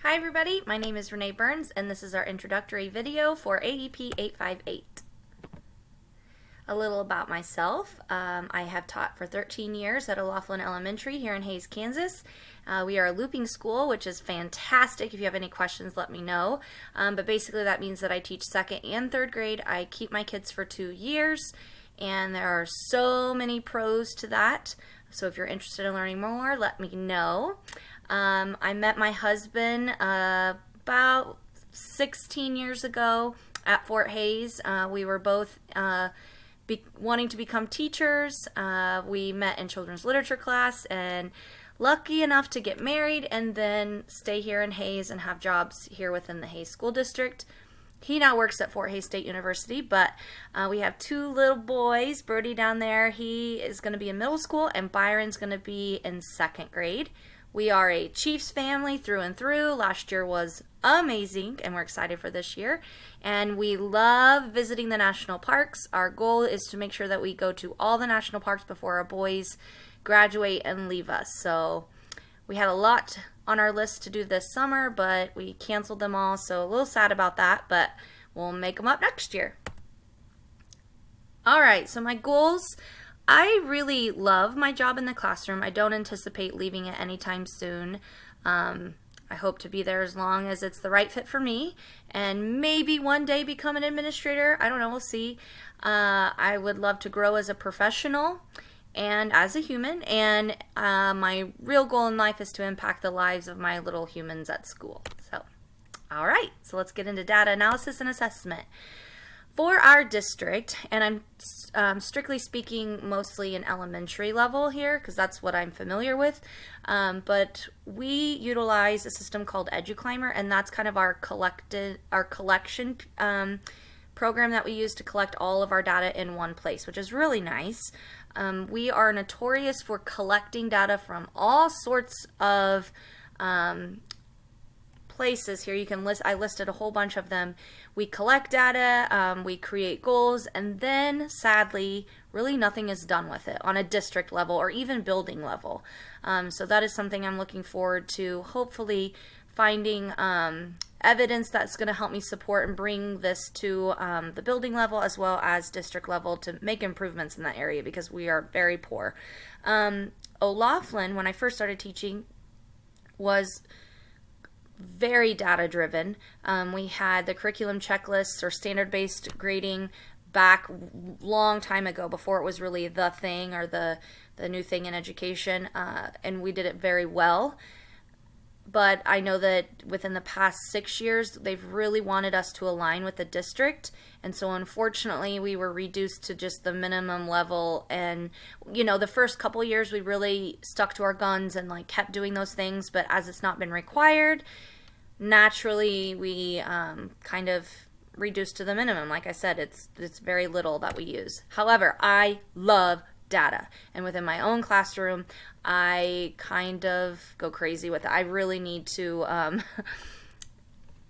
Hi everybody, my name is Renee Burns and this is our introductory video for AEP 858. A little about myself. I have taught for 13 years at O'Laughlin Elementary here in Hays, Kansas. We are a looping school, which is fantastic. If you have any questions, let me know. But basically that means that I teach second and third grade. I keep my kids for 2 years, and there are so many pros to that. So if you're interested in learning more, let me know. I met my husband about 16 years ago at Fort Hays. We were both wanting to become teachers. We met in children's literature class and lucky enough to get married and then stay here in Hays and have jobs here within the Hays School District. He now works at Fort Hays State University, but we have 2 little boys. Brody down there, he is going to be in middle school, and Byron's going to be in 2nd grade. We are a Chiefs family through and through. Last year was amazing, and we're excited for this year. And we love visiting the national parks. Our goal is to make sure that we go to all the national parks before our boys graduate and leave us. So we had a lot on our list to do this summer, but we canceled them all, so a little sad about that, but we'll make them up next year. All right, so my goals. I really love my job in the classroom. I don't anticipate leaving it anytime soon. I hope to be there as long as it's the right fit for me, and maybe one day become an administrator. I don't know, we'll see. I would love to grow as a professional and as a human, and my real goal in life is to impact the lives of my little humans at school. So, all right, so let's get into data analysis and assessment. For our district, and I'm strictly speaking mostly in elementary level here because that's what I'm familiar with, but we utilize a system called EduClimber, and that's kind of our collection program that we use to collect all of our data in one place, which is really nice. We are notorious for collecting data from all sorts of places here. You can list, I listed a whole bunch of them. We collect data, we create goals, and then sadly, really nothing is done with it on a district level or even building level. So that is something I'm looking forward to, hopefully finding evidence that's going to help me support and bring this to the building level as well as district level to make improvements in that area because we are very poor. O'Laughlin, when I first started teaching, was very data driven. We had the curriculum checklists or standard based grading back long time ago before it was really the thing or the new thing in education, and we did it very well. But I know that within the past 6 years, they've really wanted us to align with the district. And so unfortunately, we were reduced to just the minimum level. And, you know, the first couple years, we really stuck to our guns and like kept doing those things. But as it's not been required, naturally, we kind of reduced to the minimum. Like I said, it's very little that we use. However, I love data, and within my own classroom I kind of go crazy with it. I really need to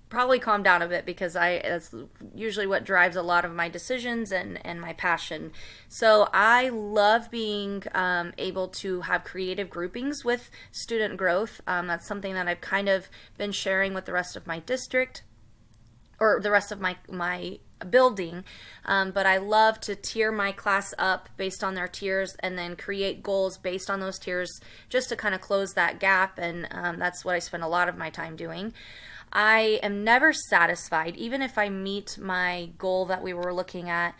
probably calm down a bit because that's usually what drives a lot of my decisions and my passion. So I love being able to have creative groupings with student growth. That's something that I've kind of been sharing with the rest of my district or the rest of my building, but I love to tier my class up based on their tiers and then create goals based on those tiers just to kind of close that gap, and that's what I spend a lot of my time doing. I am never satisfied. Even if I meet my goal that we were looking at,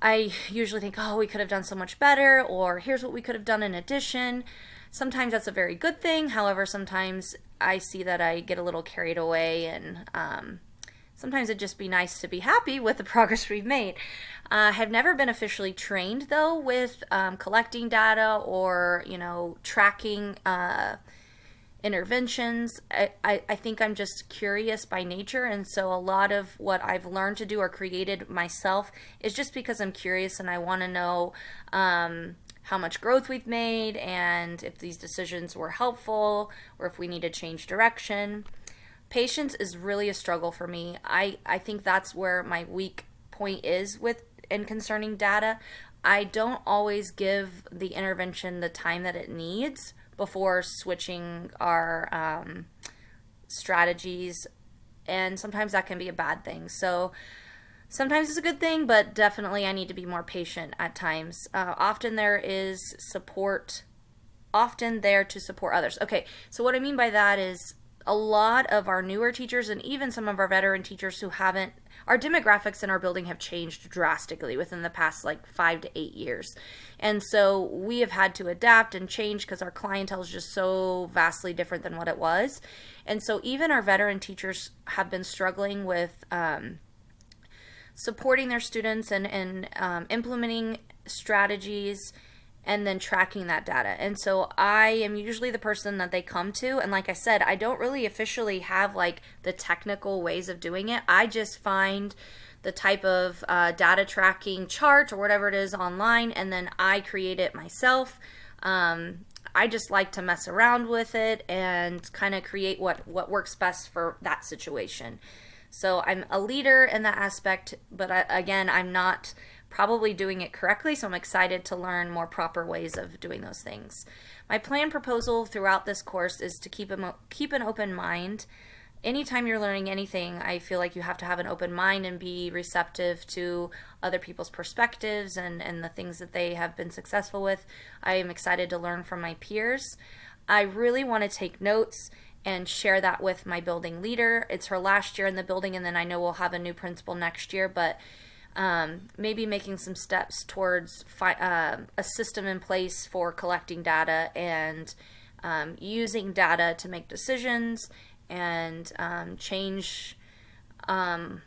I usually think, oh, we could have done so much better, or here's what we could have done in addition. Sometimes that's a very good thing. However, sometimes I see that I get a little carried away, and sometimes it'd just be nice to be happy with the progress we've made. I have never been officially trained, though, with collecting data or, you know, tracking interventions. I think I'm just curious by nature, and so a lot of what I've learned to do or created myself is just because I'm curious and I want to know how much growth we've made and if these decisions were helpful or if we need to change direction. Patience is really a struggle for me. I think that's where my weak point is with and concerning data. I don't always give the intervention the time that it needs before switching our strategies, and sometimes that can be a bad thing. So sometimes it's a good thing, but definitely I need to be more patient at times. Often there is support, often there to support others. Okay, so what I mean by that is a lot of our newer teachers and even some of our veteran teachers who haven't, our demographics in our building have changed drastically within the past like 5 to 8 years. And so we have had to adapt and change because our clientele is just so vastly different than what it was. And so even our veteran teachers have been struggling with supporting their students and implementing strategies and then tracking that data. And so I am usually the person that they come to. And like I said, I don't really officially have like the technical ways of doing it. I just find the type of data tracking chart or whatever it is online, and then I create it myself. I just like to mess around with it and kind of create what works best for that situation. So I'm a leader in that aspect, but again, I'm not probably doing it correctly, so I'm excited to learn more proper ways of doing those things. My plan proposal throughout this course is to keep an open mind. Anytime you're learning anything, I feel like you have to have an open mind and be receptive to other people's perspectives and the things that they have been successful with. I am excited to learn from my peers. I really want to take notes and share that with my building leader. It's her last year in the building, and then I know we'll have a new principal next year, but maybe making some steps towards a system in place for collecting data and using data to make decisions and change, the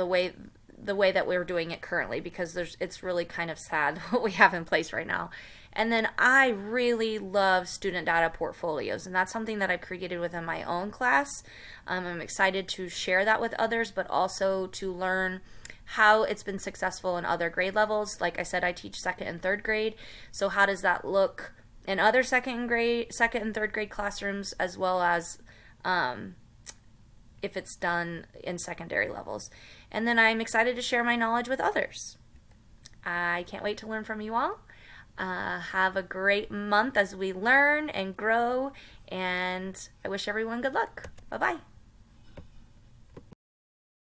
way that we're doing it currently, because it's really kind of sad what we have in place right now. And then I really love student data portfolios, and that's something that I've created within my own class. I'm excited to share that with others, but also to learn how it's been successful in other grade levels. Like I said, I teach second and third grade, so how does that look in other second and third grade classrooms, as well as if it's done in secondary levels. And then I'm excited to share my knowledge with others. I can't wait to learn from you all. Have a great month as we learn and grow, and I wish everyone good luck. Bye-bye.